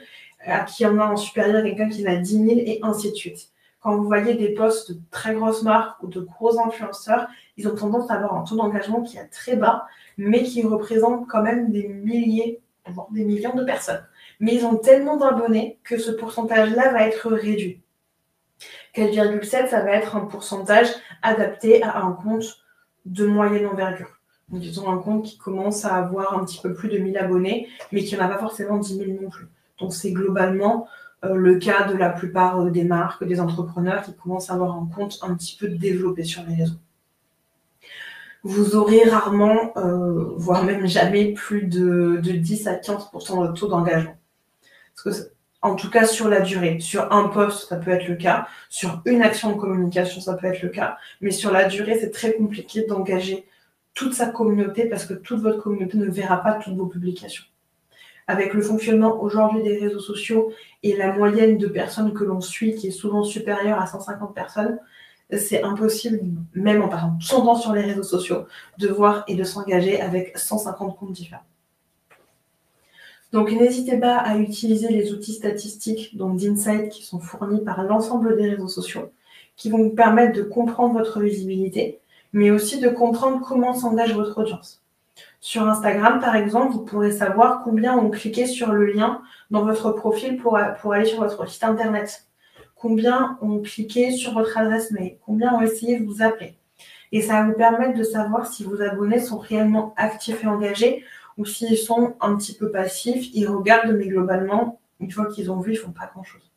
à qui en a un supérieur à quelqu'un qui en a 10 000, et ainsi de suite. Quand vous voyez des posts de très grosses marques ou de gros influenceurs, ils ont tendance à avoir un taux d'engagement qui est très bas, mais qui représente quand même des milliers, voire des millions de personnes. Mais ils ont tellement d'abonnés que ce pourcentage-là va être réduit. 4,7, ça va être un pourcentage adapté à un compte de moyenne envergure. Donc, ils ont un compte qui commence à avoir un petit peu plus de 1000 abonnés, mais qui n'en a pas forcément 10 000 non plus. Donc, c'est globalement le cas de la plupart des marques, des entrepreneurs qui commencent à avoir un compte un petit peu développé sur les réseaux. Vous aurez rarement, voire même jamais, plus de 10 à 15% de taux d'engagement. Parce que, en tout cas, sur la durée. Sur un post, ça peut être le cas. Sur une action de communication, ça peut être le cas. Mais sur la durée, c'est très compliqué d'engager toute sa communauté parce que toute votre communauté ne verra pas toutes vos publications. Avec le fonctionnement aujourd'hui des réseaux sociaux et la moyenne de personnes que l'on suit, qui est souvent supérieure à 150 personnes, c'est impossible, même en passant son temps sur les réseaux sociaux, de voir et de s'engager avec 150 comptes différents. Donc, n'hésitez pas à utiliser les outils statistiques, donc d'Insight, qui sont fournis par l'ensemble des réseaux sociaux, qui vont vous permettre de comprendre votre visibilité, mais aussi de comprendre comment s'engage votre audience. Sur Instagram, par exemple, vous pourrez savoir combien ont cliqué sur le lien dans votre profil pour aller sur votre site internet, combien ont cliqué sur votre adresse mail, combien ont essayé de vous appeler. Et ça va vous permettre de savoir si vos abonnés sont réellement actifs et engagés ou s'ils sont un petit peu passifs, ils regardent, mais globalement, une fois qu'ils ont vu, ils ne font pas grand-chose.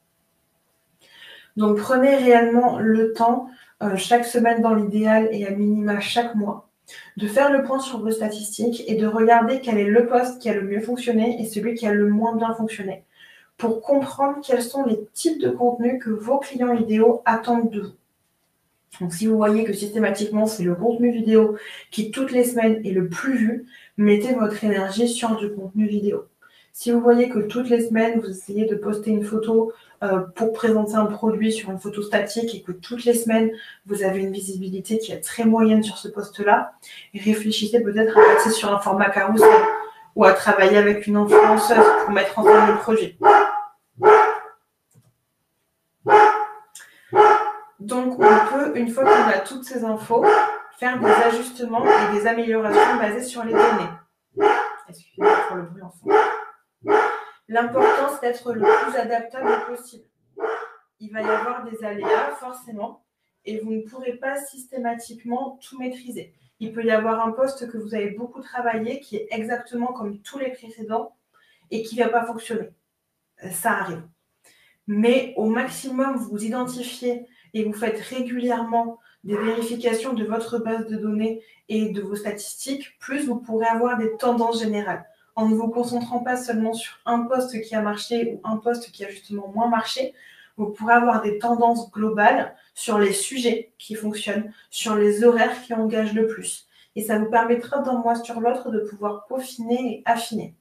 Donc, prenez réellement le temps, chaque semaine dans l'idéal et à minima chaque mois, de faire le point sur vos statistiques et de regarder quel est le post qui a le mieux fonctionné et celui qui a le moins bien fonctionné, pour comprendre quels sont les types de contenus que vos clients idéaux attendent de vous. Donc, si vous voyez que systématiquement, c'est le contenu vidéo qui, toutes les semaines, est le plus vu, mettez votre énergie sur du contenu vidéo. Si vous voyez que toutes les semaines, vous essayez de poster une photo pour présenter un produit sur une photo statique et que toutes les semaines, vous avez une visibilité qui est très moyenne sur ce post-là, réfléchissez peut-être à passer sur un format carousel ou à travailler avec une influenceuse pour mettre en scène le projet. Donc, on peut, une fois qu'on a toutes ces infos, faire des ajustements et des améliorations basées sur les données. Excusez-moi pour le bruit en fond. L'important, c'est d'être le plus adaptable possible. Il va y avoir des aléas, forcément, et vous ne pourrez pas systématiquement tout maîtriser. Il peut y avoir un poste que vous avez beaucoup travaillé, qui est exactement comme tous les précédents, et qui ne va pas fonctionner. Ça arrive. Mais au maximum, vous identifiez et vous faites régulièrement des vérifications de votre base de données et de vos statistiques, plus vous pourrez avoir des tendances générales. En ne vous concentrant pas seulement sur un poste qui a marché ou un poste qui a justement moins marché, vous pourrez avoir des tendances globales sur les sujets qui fonctionnent, sur les horaires qui engagent le plus. Et ça vous permettra d'un mois sur l'autre de pouvoir peaufiner et affiner.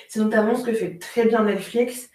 C'est notamment ce que fait très bien Netflix.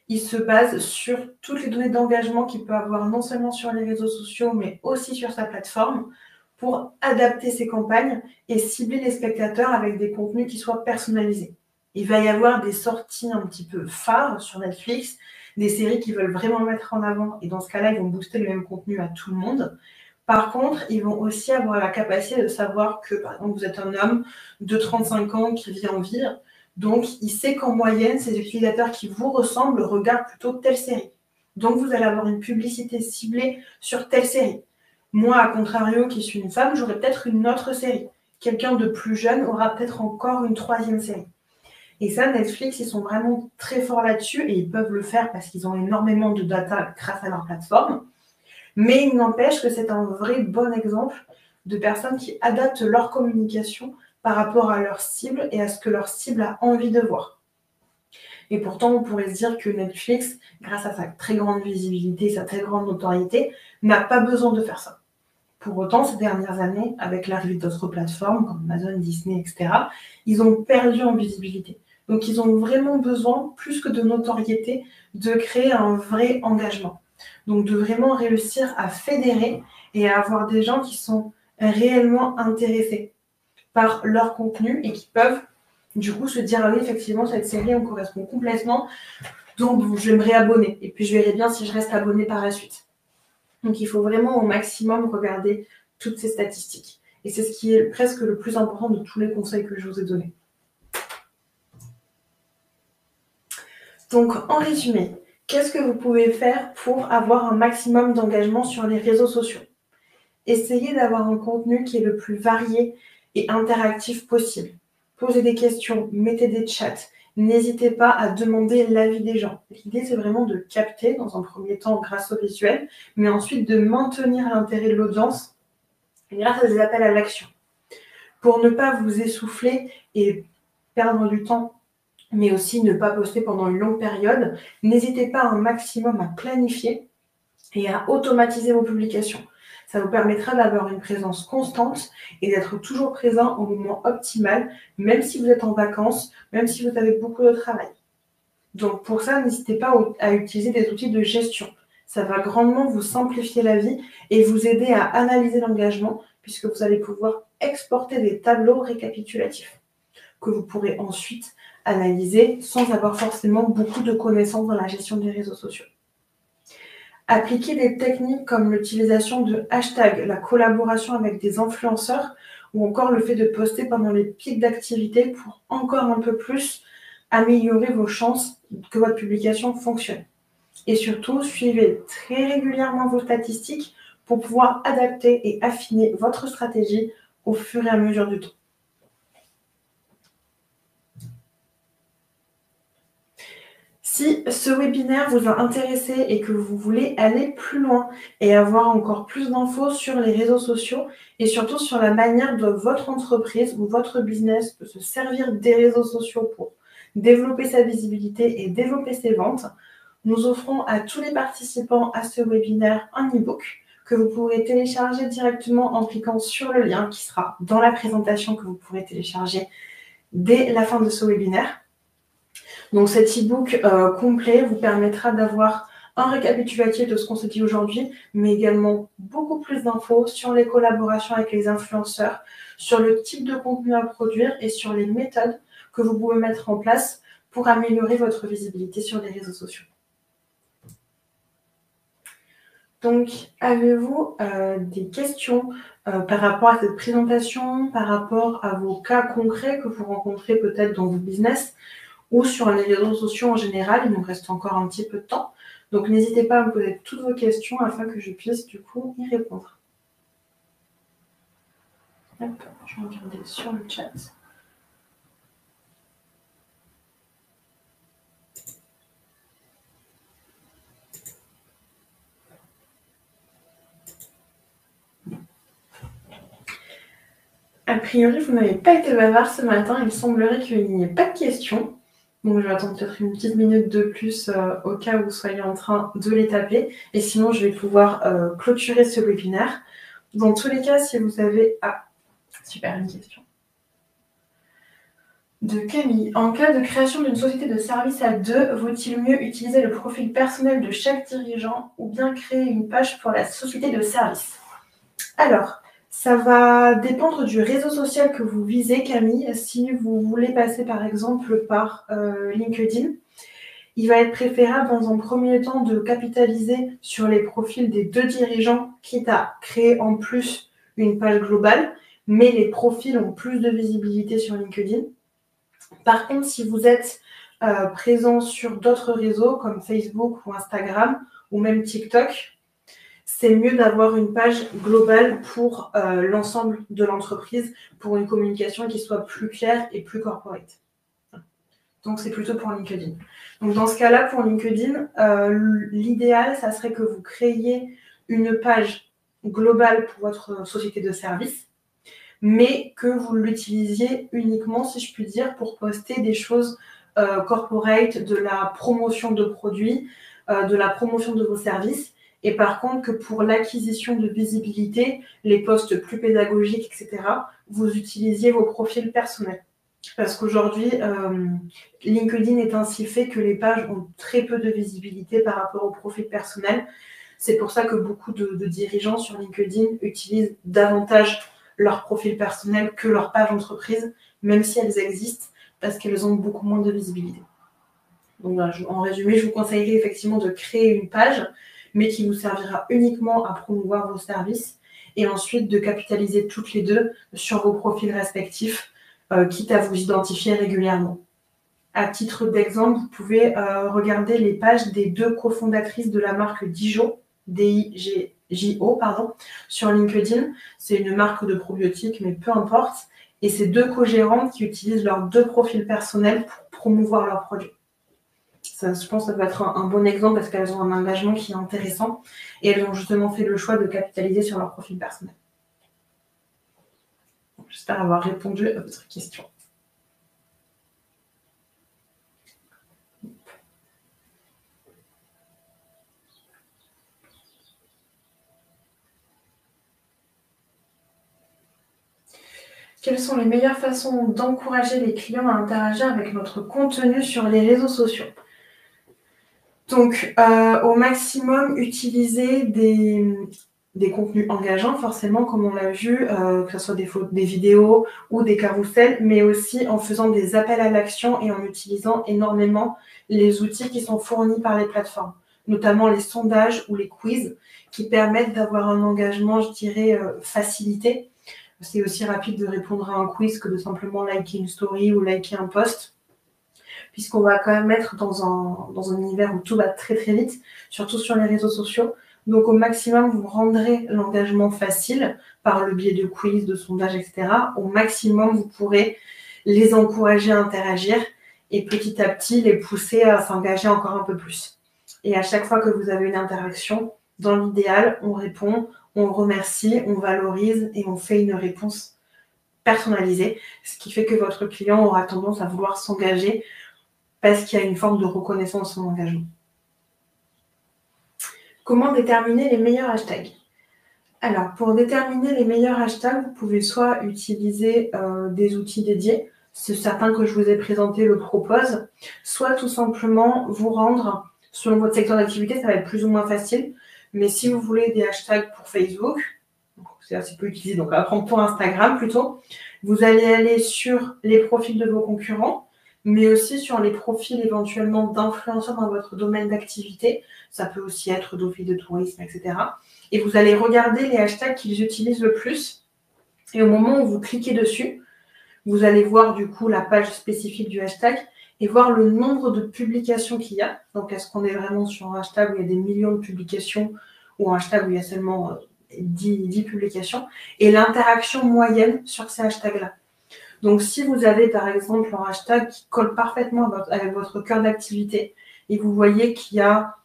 Il se base sur toutes les données d'engagement qu'il peut avoir non seulement sur les réseaux sociaux, mais aussi sur sa plateforme pour adapter ses campagnes et cibler les spectateurs avec des contenus qui soient personnalisés. Il va y avoir des sorties un petit peu phares sur Netflix, des séries qui veulent vraiment mettre en avant, et dans ce cas-là, ils vont booster le même contenu à tout le monde. Par contre, ils vont aussi avoir la capacité de savoir que, par exemple, vous êtes un homme de 35 ans qui vit en ville, donc il sait qu'en moyenne, ces utilisateurs qui vous ressemblent regardent plutôt telle série. Donc vous allez avoir une publicité ciblée sur telle série. Moi, à contrario, qui suis une femme, j'aurai peut-être une autre série. Quelqu'un de plus jeune aura peut-être encore une troisième série. Et ça, Netflix, ils sont vraiment très forts là-dessus et ils peuvent le faire parce qu'ils ont énormément de data grâce à leur plateforme. Mais il n'empêche que c'est un vrai bon exemple de personnes qui adaptent leur communication par rapport à leur cible et à ce que leur cible a envie de voir. Et pourtant, on pourrait se dire que Netflix, grâce à sa très grande visibilité, sa très grande notoriété, n'a pas besoin de faire ça. Pour autant, ces dernières années, avec l'arrivée d'autres plateformes comme Amazon, Disney, etc., ils ont perdu en visibilité. Donc, ils ont vraiment besoin, plus que de notoriété, de créer un vrai engagement. Donc, de vraiment réussir à fédérer et à avoir des gens qui sont réellement intéressés par leur contenu et qui peuvent, du coup, se dire « Ah oui, effectivement, cette série, me correspond complètement, donc bon, je vais me réabonner. Et puis, je verrai bien si je reste abonné par la suite. » Donc, il faut vraiment au maximum regarder toutes ces statistiques. Et c'est ce qui est presque le plus important de tous les conseils que je vous ai donnés. Donc, en résumé, qu'est-ce que vous pouvez faire pour avoir un maximum d'engagement sur les réseaux sociaux? Essayez d'avoir un contenu qui est le plus varié et interactif possible. Posez des questions, mettez des chats. N'hésitez pas à demander l'avis des gens. L'idée, c'est vraiment de capter dans un premier temps grâce au visuel, mais ensuite de maintenir l'intérêt de l'audience grâce à des appels à l'action. Pour ne pas vous essouffler et perdre du temps, mais aussi ne pas poster pendant une longue période, n'hésitez pas un maximum à planifier et à automatiser vos publications. Ça vous permettra d'avoir une présence constante et d'être toujours présent au moment optimal, même si vous êtes en vacances, même si vous avez beaucoup de travail. Donc pour ça, n'hésitez pas à utiliser des outils de gestion. Ça va grandement vous simplifier la vie et vous aider à analyser l'engagement puisque vous allez pouvoir exporter des tableaux récapitulatifs que vous pourrez ensuite analyser sans avoir forcément beaucoup de connaissances dans la gestion des réseaux sociaux. Appliquer des techniques comme l'utilisation de hashtags, la collaboration avec des influenceurs ou encore le fait de poster pendant les pics d'activité pour encore un peu plus améliorer vos chances que votre publication fonctionne. Et surtout, suivez très régulièrement vos statistiques pour pouvoir adapter et affiner votre stratégie au fur et à mesure du temps. Si ce webinaire vous a intéressé et que vous voulez aller plus loin et avoir encore plus d'infos sur les réseaux sociaux et surtout sur la manière dont votre entreprise ou votre business peut se servir des réseaux sociaux pour développer sa visibilité et développer ses ventes, nous offrons à tous les participants à ce webinaire un e-book que vous pourrez télécharger directement en cliquant sur le lien qui sera dans la présentation que vous pourrez télécharger dès la fin de ce webinaire. Donc cet e-book complet vous permettra d'avoir un récapitulatif de ce qu'on s'est dit aujourd'hui, mais également beaucoup plus d'infos sur les collaborations avec les influenceurs, sur le type de contenu à produire et sur les méthodes que vous pouvez mettre en place pour améliorer votre visibilité sur les réseaux sociaux. Donc, avez-vous des questions par rapport à cette présentation, par rapport à vos cas concrets que vous rencontrez peut-être dans vos business ou sur les réseaux sociaux en général? Il nous reste encore un petit peu de temps. Donc, n'hésitez pas à me poser toutes vos questions afin que je puisse, du coup, y répondre. Hop, je vais regarder sur le chat. A priori, vous n'avez pas été bavard ce matin. Il semblerait qu'il n'y ait pas de questions. Donc, je vais attendre peut-être une petite minute de plus au cas où vous soyez en train de les taper. Et sinon, je vais pouvoir clôturer ce webinaire. Dans tous les cas, si vous avez... Ah, super, une question. De Camille. En cas de création d'une société de service à deux, vaut-il mieux utiliser le profil personnel de chaque dirigeant ou bien créer une page pour la société de service? Alors, ça va dépendre du réseau social que vous visez, Camille. Si vous voulez passer par exemple par LinkedIn, il va être préférable dans un premier temps de capitaliser sur les profils des deux dirigeants, quitte à créer en plus une page globale, mais les profils ont plus de visibilité sur LinkedIn. Par contre, si vous êtes présent sur d'autres réseaux comme Facebook ou Instagram ou même TikTok, c'est mieux d'avoir une page globale pour l'ensemble de l'entreprise, pour une communication qui soit plus claire et plus corporate. Donc, c'est plutôt pour LinkedIn. Donc, dans ce cas-là, pour LinkedIn, l'idéal, ça serait que vous créiez une page globale pour votre société de service, mais que vous l'utilisiez uniquement, si je puis dire, pour poster des choses corporate, de la promotion de produits, de la promotion de vos services. Et par contre, que pour l'acquisition de visibilité, les posts plus pédagogiques, etc., vous utilisiez vos profils personnels. Parce qu'aujourd'hui, LinkedIn est ainsi fait que les pages ont très peu de visibilité par rapport au profil personnel. C'est pour ça que beaucoup de dirigeants sur LinkedIn utilisent davantage leur profil personnel que leur page entreprise, même si elles existent, parce qu'elles ont beaucoup moins de visibilité. Donc voilà, en résumé, je vous conseillerais effectivement de créer une page, mais qui vous servira uniquement à promouvoir vos services, et ensuite de capitaliser toutes les deux sur vos profils respectifs, quitte à vous identifier régulièrement. À titre d'exemple, vous pouvez regarder les pages des deux cofondatrices de la marque Dijo, D-I-J-O, sur LinkedIn. C'est une marque de probiotiques, mais peu importe. Et c'est deux co-gérantes qui utilisent leurs deux profils personnels pour promouvoir leurs produits. Ça, je pense que ça peut être un bon exemple parce qu'elles ont un engagement qui est intéressant et elles ont justement fait le choix de capitaliser sur leur profil personnel. J'espère avoir répondu à votre question. Quelles sont les meilleures façons d'encourager les clients à interagir avec notre contenu sur les réseaux sociaux? Donc, au maximum, utiliser des contenus engageants, forcément, comme on l'a vu, que ce soit des vidéos ou des carousels, mais aussi en faisant des appels à l'action et en utilisant énormément les outils qui sont fournis par les plateformes, notamment les sondages ou les quiz, qui permettent d'avoir un engagement, je dirais, facilité. C'est aussi rapide de répondre à un quiz que de simplement liker une story ou liker un post, puisqu'on va quand même être dans un univers où tout va très très vite, surtout sur les réseaux sociaux. Donc au maximum, vous rendrez l'engagement facile par le biais de quiz, de sondages, etc. Au maximum, vous pourrez les encourager à interagir et petit à petit les pousser à s'engager encore un peu plus. Et à chaque fois que vous avez une interaction, dans l'idéal, on répond, on remercie, on valorise et on fait une réponse personnalisée, ce qui fait que votre client aura tendance à vouloir s'engager parce qu'il y a une forme de reconnaissance de son engagement. Comment déterminer les meilleurs hashtags? Alors, pour déterminer les meilleurs hashtags, vous pouvez soit utiliser des outils dédiés, certains que je vous ai présentés le proposent, soit tout simplement vous rendre, selon votre secteur d'activité, ça va être plus ou moins facile, mais si vous voulez des hashtags pour Facebook, c'est assez peu utilisé, donc on va prendre pour Instagram plutôt, vous allez aller sur les profils de vos concurrents, mais aussi sur les profils éventuellement d'influenceurs dans votre domaine d'activité. Ça peut aussi être d'office de tourisme, etc. Et vous allez regarder les hashtags qu'ils utilisent le plus. Et au moment où vous cliquez dessus, vous allez voir du coup la page spécifique du hashtag et voir le nombre de publications qu'il y a. Donc, est-ce qu'on est vraiment sur un hashtag où il y a des millions de publications ou un hashtag où il y a seulement 10 publications et l'interaction moyenne sur ces hashtags-là. Donc, si vous avez, par exemple, un hashtag qui colle parfaitement avec votre cœur d'activité et vous voyez qu'il y a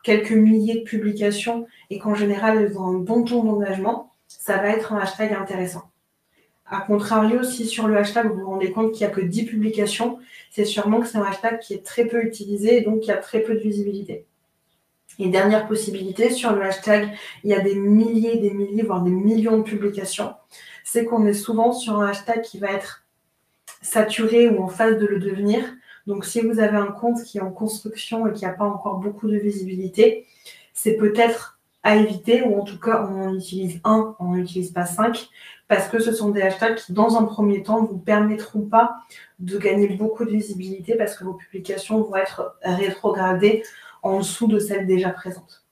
quelques milliers de publications et qu'en général, elles ont un bon taux d'engagement, ça va être un hashtag intéressant. A contrario, si sur le hashtag, vous vous rendez compte qu'il n'y a que 10 publications, c'est sûrement que c'est un hashtag qui est très peu utilisé et donc qui a très peu de visibilité. Et dernière possibilité, sur le hashtag, il y a des milliers, voire des millions de publications. C'est qu'on est souvent sur un hashtag qui va être saturé ou en phase de le devenir. Donc, si vous avez un compte qui est en construction et qui n'a pas encore beaucoup de visibilité, c'est peut-être à éviter, ou en tout cas, on en utilise un, on n'en utilise pas 5, parce que ce sont des hashtags qui, dans un premier temps, ne vous permettront pas de gagner beaucoup de visibilité parce que vos publications vont être rétrogradées en dessous de celles déjà présentes.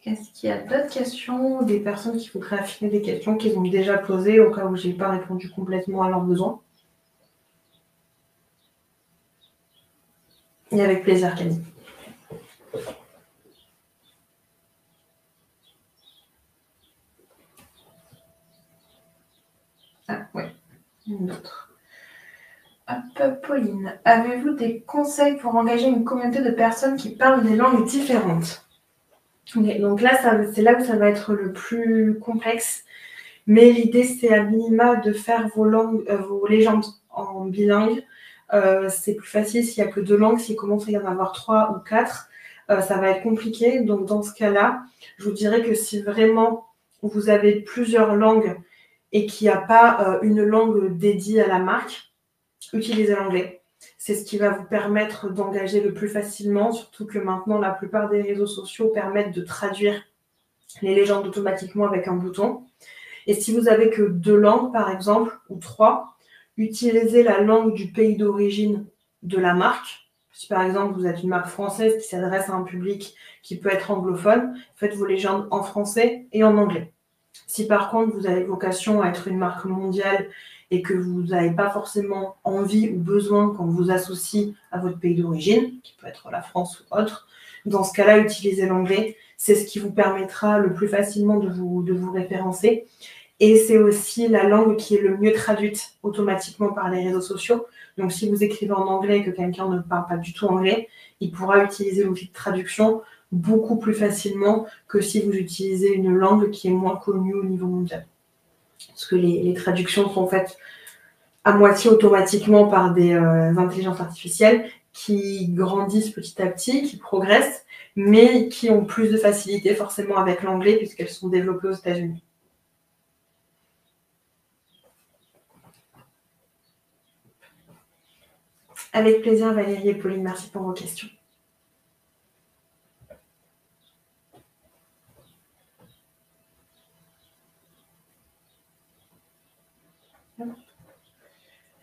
Est-ce qu'il y a d'autres questions, des personnes qui voudraient affiner des questions qu'ils ont déjà posées au cas où je n'ai pas répondu complètement à leurs besoins? Et avec plaisir, Camille. Ah, ouais, une autre. Hop, Pauline, avez-vous des conseils pour engager une communauté de personnes qui parlent des langues différentes? Okay, donc là, c'est là où ça va être le plus complexe. Mais l'idée, c'est à minima de faire vos légendes en bilingue. C'est plus facile s'il n'y a que 2 langues. S'il commence à y en avoir 3 ou 4, ça va être compliqué. Donc, dans ce cas-là, je vous dirais que si vraiment vous avez plusieurs langues et qu'il n'y a pas une langue dédiée à la marque, utilisez l'anglais. C'est ce qui va vous permettre d'engager le plus facilement, surtout que maintenant, la plupart des réseaux sociaux permettent de traduire les légendes automatiquement avec un bouton. Et si vous avez que 2 langues, par exemple, ou 3, utilisez la langue du pays d'origine de la marque. Si par exemple, vous êtes une marque française qui s'adresse à un public qui peut être anglophone, faites vos légendes en français et en anglais. Si par contre, vous avez vocation à être une marque mondiale et que vous n'avez pas forcément envie ou besoin qu'on vous associe à votre pays d'origine, qui peut être la France ou autre, dans ce cas-là, utilisez l'anglais. C'est ce qui vous permettra le plus facilement de vous référencer. Et c'est aussi la langue qui est le mieux traduite automatiquement par les réseaux sociaux. Donc, si vous écrivez en anglais et que quelqu'un ne parle pas du tout anglais, il pourra utiliser l'outil de traduction beaucoup plus facilement que si vous utilisez une langue qui est moins connue au niveau mondial. Parce que les traductions sont faites à moitié automatiquement par des intelligences artificielles qui grandissent petit à petit, qui progressent, mais qui ont plus de facilité forcément avec l'anglais puisqu'elles sont développées aux États-Unis. Avec plaisir, Valérie et Pauline, merci pour vos questions.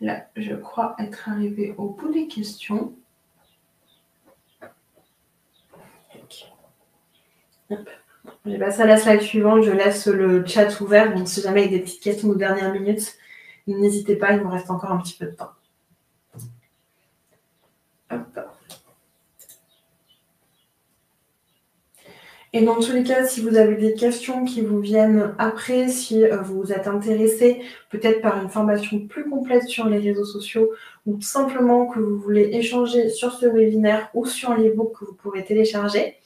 Là, je crois être arrivée au bout des questions. Hop. Je vais passer à la slide suivante. Je laisse le chat ouvert. Donc, si jamais il y a des petites questions aux dernières minutes, n'hésitez pas, il nous reste encore un petit peu de temps. Hop. Et dans tous les cas, si vous avez des questions qui vous viennent après, si vous êtes intéressé peut-être par une formation plus complète sur les réseaux sociaux ou tout simplement que vous voulez échanger sur ce webinaire ou sur l'e-book que vous pourrez télécharger,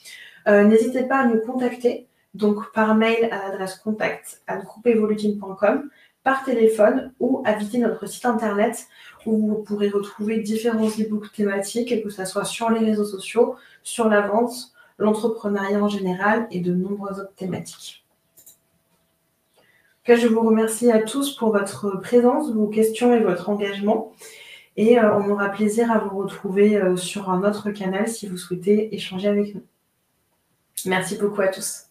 n'hésitez pas à nous contacter, donc par mail à l'adresse contact@groupeevolutim.com, par téléphone ou à visiter notre site internet où vous pourrez retrouver différents e-books thématiques, que ce soit sur les réseaux sociaux, sur la vente, l'entrepreneuriat en général et de nombreuses autres thématiques. En tout cas, je vous remercie à tous pour votre présence, vos questions et votre engagement. Et on aura plaisir à vous retrouver sur un autre canal si vous souhaitez échanger avec nous. Merci beaucoup à tous.